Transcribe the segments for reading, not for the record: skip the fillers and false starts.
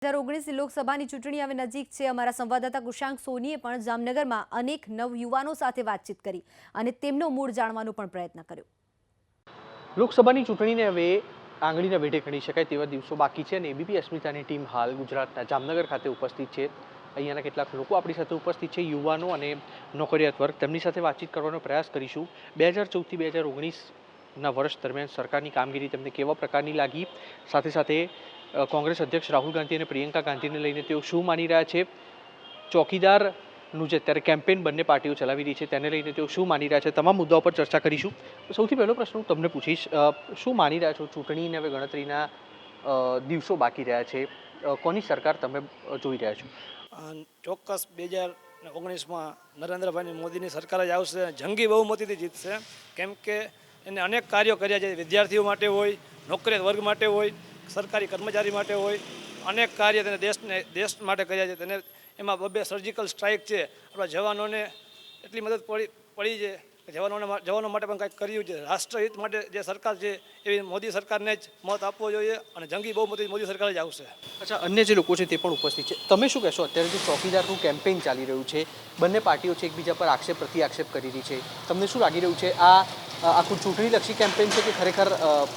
2019 લોકસભાની ચૂંટણી હવે નજીક છે। અમારા સંવાદદાતા કુશાંક સોનીએ પણ જામનગરમાં અનેક નવયુવાનો સાથે વાતચીત કરી અને તેમનો મૂળ જાણવાનો પણ પ્રયત્ન કર્યો। લોકસભાની ચૂંટણીને હવે આંગળીના વેઢે ગણી શકાય તેવા દિવસો બાકી છે અને એબીપી અસ્મિતાની ટીમ હાલ ગુજરાતના જામનગર ખાતે ઉપસ્થિત છે। અહીંયાના કેટલાક લોકો આપણી સાથે ઉપસ્થિત છે, યુવાનો અને નોકરિયાત વર્ગ। તેમની સાથે વાતચીત કરવાનો પ્રયાસ કરીશું। 2014થી 2019ના વર્ષ દરમિયાન સરકારની કામગીરી તેમને કેવા પ્રકારની લાગી, સાથે સાથે કોંગ્રેસ અધ્યક્ષ રાહુલ ગાંધી અને પ્રિયંકા ગાંધીને લઈને તેઓ શું માની રહ્યા છે, ચોકીદારનું જે અત્યારે કેમ્પેન બંને પાર્ટીઓ ચલાવી રહી છે તેને લઈને તેઓ શું માની રહ્યા છે, તમામ મુદ્દાઓ પર ચર્ચા કરીશું। સૌથી પહેલો પ્રશ્ન હું તમને પૂછીશ, શું માની રહ્યા છો? ચૂંટણીને હવે ગણતરીના દિવસો બાકી રહ્યા છે, કોની સરકાર તમે જોઈ રહ્યા છો? ચોક્કસ 2019માં નરેન્દ્રભાઈ મોદીની સરકાર જ આવશે, જંગી બહુમતીથી જીતશે। કેમ કે એને અનેક કાર્યો કર્યા છે, વિદ્યાર્થીઓ માટે હોય, નોકરિયાત વર્ગ માટે હોય, સરકારી કર્મચારી માટે હોય, અનેક કાર્ય તેને દેશ માટે કર્યા છે। તેને એમાં 2 સર્જિકલ સ્ટ્રાઇક છે, આપણા જવાનોને એટલી મદદ પડી છે કે જવાનો માટે પણ કંઈક કર્યું છે। રાષ્ટ્રહિત માટે જે સરકાર છે એવી મોદી સરકારને જ મત આપવો જોઈએ અને જંગી બહુમતી મોદી સરકાર જ આવશે। અચ્છા, અન્ય જે લોકો છે તે પણ ઉપસ્થિત છે, તમે શું કહેશો? અત્યારે જે ચોકીદારનું કેમ્પેઇન ચાલી રહ્યું છે, બંને પાર્ટીઓ છે એકબીજા પર આક્ષેપ પ્રતિ આક્ષેપ કરી રહી છે, તમને શું લાગી રહ્યું છે? આ આખું ચૂંટણીલક્ષી કેમ્પેઇન છે કે ખરેખર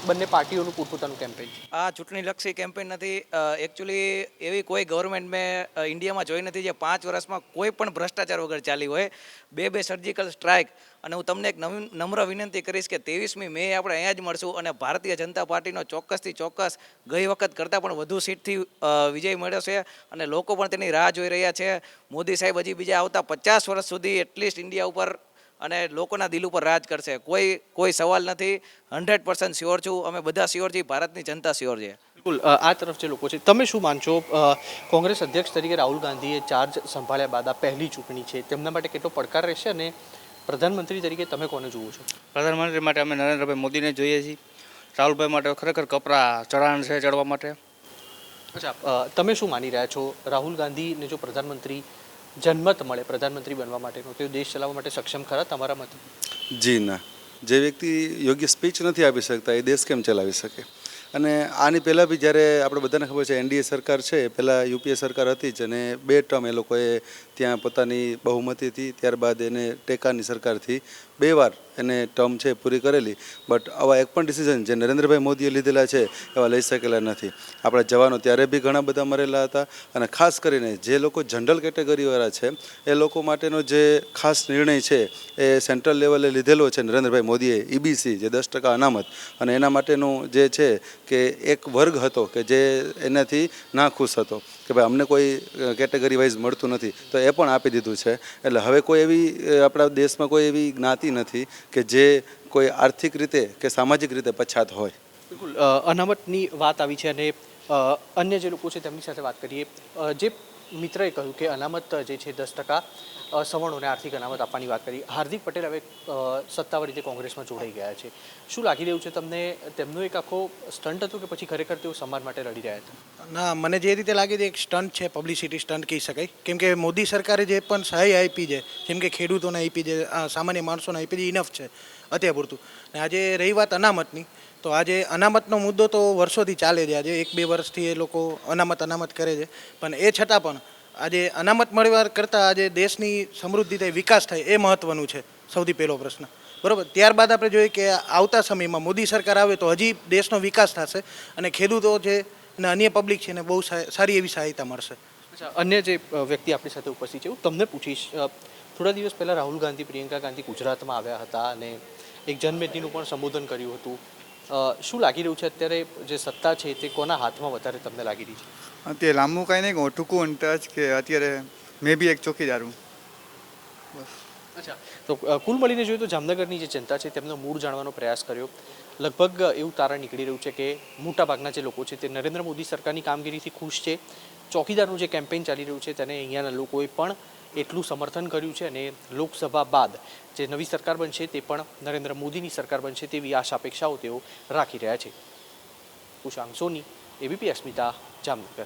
બંને પાર્ટીઓનું પોતપોતાનું કેમ્પેઇન છે? આ ચૂંટણીલક્ષી કેમ્પેઇન નથી। એકચ્યુઅલી એવી કોઈ ગવર્મેન્ટ મેં ઇન્ડિયામાં જોઈ નથી જે 5 વર્ષમાં કોઈ પણ ભ્રષ્ટાચાર વગર ચાલી હોય। 2 સર્જિકલ સ્ટ્રાઇક, અને હું તમને એક નમ્ર વિનંતી કરીશ કે 23મી મે આપણે અહીંયા જ મળશું અને ભારતીય જનતા પાર્ટીનો ચોક્કસથી ચોક્કસ ગઈ વખત કરતાં પણ વધુ સીટથી વિજય મળ્યો છે અને લોકો પણ તેની રાહ જોઈ રહ્યા છે। મોદી સાહેબ હજી બીજા આવતા 50 વર્ષ સુધી એટલીસ્ટ ઇન્ડિયા ઉપર અને લોકોના દિલ ઉપર રાજ કરશે, કોઈ સવાલ નથી। 100% શ્યોર છું, અમે બધા શ્યોર છીએ, ભારતની જનતા શ્યોર છે। બિલકુલ, આ તરફ જે લોકો છે, તમે શું માનશો? કોંગ્રેસ અધ્યક્ષ તરીકે રાહુલ ગાંધીએ ચાર્જ સંભાળ્યા બાદ આ પહેલી ચૂંટણી છે, તેમના માટે કેટલો પડકાર રહેશે અને પ્રધાનમંત્રી તરીકે તમે કોને જુઓ છો? પ્રધાનમંત્રી માટે અમે નરેન્દ્રભાઈ મોદીને જોઈએ છીએ। રાહુલભાઈ માટે ખરેખર કપરા ચઢાણ છે ચડવા માટે। અચ્છા, તમે શું માની રહ્યા છો? રાહુલ ગાંધીને જો પ્રધાનમંત્રી જનમત મળે પ્રધાનમંત્રી બનવા માટેનો, તો દેશ ચલાવવા માટે સક્ષમ ખરા તમારા મતે? જી ના, જે વ્યક્તિ યોગ્ય સ્પીચ નથી આપી શકતા એ દેશ કેમ ચલાવી શકે? અને આની પહેલાં બી જ્યારે આપણે બધાને ખબર છે એનડીએ સરકાર છે, પહેલાં યુપીએ સરકાર હતી જ, અને 2 ટર્મ એ લોકોએ ત્યાં પોતાની બહુમતીથી, ત્યારબાદ એને ટેકાની સરકારથી 2 વાર એને ટર્મ છે પૂરી કરેલી। બટ આવા એક પણ ડિસિઝન જે નરેન્દ્રભાઈ મોદીએ લીધેલા છે એવા લઈ શકેલા નથી। આપણા જવાનો ત્યારે બી ઘણા બધા મરેલા હતા, અને ખાસ કરીને જે લોકો જનરલ કેટેગરીવાળા છે એ લોકો માટેનો જે ખાસ નિર્ણય છે એ સેન્ટ્રલ લેવલે લીધેલો છે નરેન્દ્રભાઈ મોદીએ, ઈબીસી જે 10% અનામત, અને એના માટેનું જે છે કે એક વર્ગ હતો કે જે એનાથી ના ખુશ હતો કે ભાઈ અમને કોઈ કેટેગરી વાઇઝ મળતું નથી, તો એ પણ આપી દીધું છે। એટલે હવે કોઈ એવી આપણા દેશમાં કોઈ એવી જ્ઞાતિ નથી કે જે કોઈ આર્થિક રીતે કે સામાજિક રીતે પછાત હોય। બિલકુલ, અનામતની વાત આવી છે અને અન્ય જે લોકો છે તેમની સાથે વાત કરીએ। જે મિત્રએ કહ્યું કે અનામત જે છે 10% સવર્ણોને આર્થિક અનામત આપવાની વાત કરી। હાર્દિક પટેલ હવે સત્તાવાર રીતે કોંગ્રેસમાં જોડાઈ ગયા છે, શું લાગી રહ્યું છે તમને? તેમનો એક આખો સ્ટન્ટ હતો કે પછી ખરેખર તેઓ સમાજ માટે લડી રહ્યા હતા? ના, મને જે રીતે લાગે છે એક સ્ટન્ટ છે, પબ્લિસિટી સ્ટન્ટ કહી શકાય। કેમ કે મોદી સરકારે જે પણ સહાય આપી છે, જેમ કે ખેડૂતોને આપી છે, સામાન્ય માણસોને આપી છે, ઇનફ છે અત્યાર પૂરતું। ને આજે રહી વાત અનામતની, તો આજે અનામતનો મુદ્દો તો વર્ષોથી ચાલે છે। આજે 1-2 વર્ષથી એ લોકો અનામત કરે છે, પણ એ છતાં પણ આજે અનામત મળવા કરતાં આજે દેશની સમૃદ્ધિ થાય, વિકાસ થાય એ મહત્ત્વનું છે, સૌથી પહેલો પ્રશ્ન, બરાબર। ત્યારબાદ આપણે જોઈએ કે આવતા સમયમાં મોદી સરકાર આવે તો હજી દેશનો વિકાસ થશે અને ખેડૂતો છે અને અન્ય પબ્લિક છે એને બહુ સારી એવી સહાયતા મળશે। અચ્છા, અન્ય જે વ્યક્તિ આપણી સાથે ઉપસ્થિત છે હું તમને પૂછીશ, થોડા દિવસ પહેલાં રાહુલ ગાંધી, પ્રિયંકા ગાંધી ગુજરાતમાં આવ્યા હતા અને એક જનમેદનીનું પણ સંબોધન કર્યું હતું। શું લાગી રહ્યું છે અત્યારે જે સત્તા છે તે કોના હાથમાં વધારે તમને લાગી રહી છે? અત્યારે લાંબુ કાંઈ નહીં, ટૂંકું અંતર કે અત્યારે મેં બી એક ચોકીદાર હું, બસ। અચ્છા, તો કુલ મળીને જોઈએ તો જામનગરની જે જનતા છે તેમનો મૂળ જાણવાનો પ્રયાસ કર્યો। લગભગ એવું તારણ નીકળી રહ્યું છે કે મોટાભાગના જે લોકો છે તે નરેન્દ્ર મોદી સરકારની કામગીરીથી ખુશ છે। ચોકીદારનું જે કેમ્પેઇન ચાલી રહ્યું છે તેને અહીંયાના લોકોએ પણ એટલું સમર્થન કર્યું છે અને લોકસભા બાદ જે નવી સરકાર બનશે તે પણ નરેન્દ્ર મોદીની સરકાર બનશે તેવી આશા અપેક્ષાઓ તેઓ રાખી રહ્યા છે। કુશાંક સોની, એબીપી અસ્મિતા, જામનગર।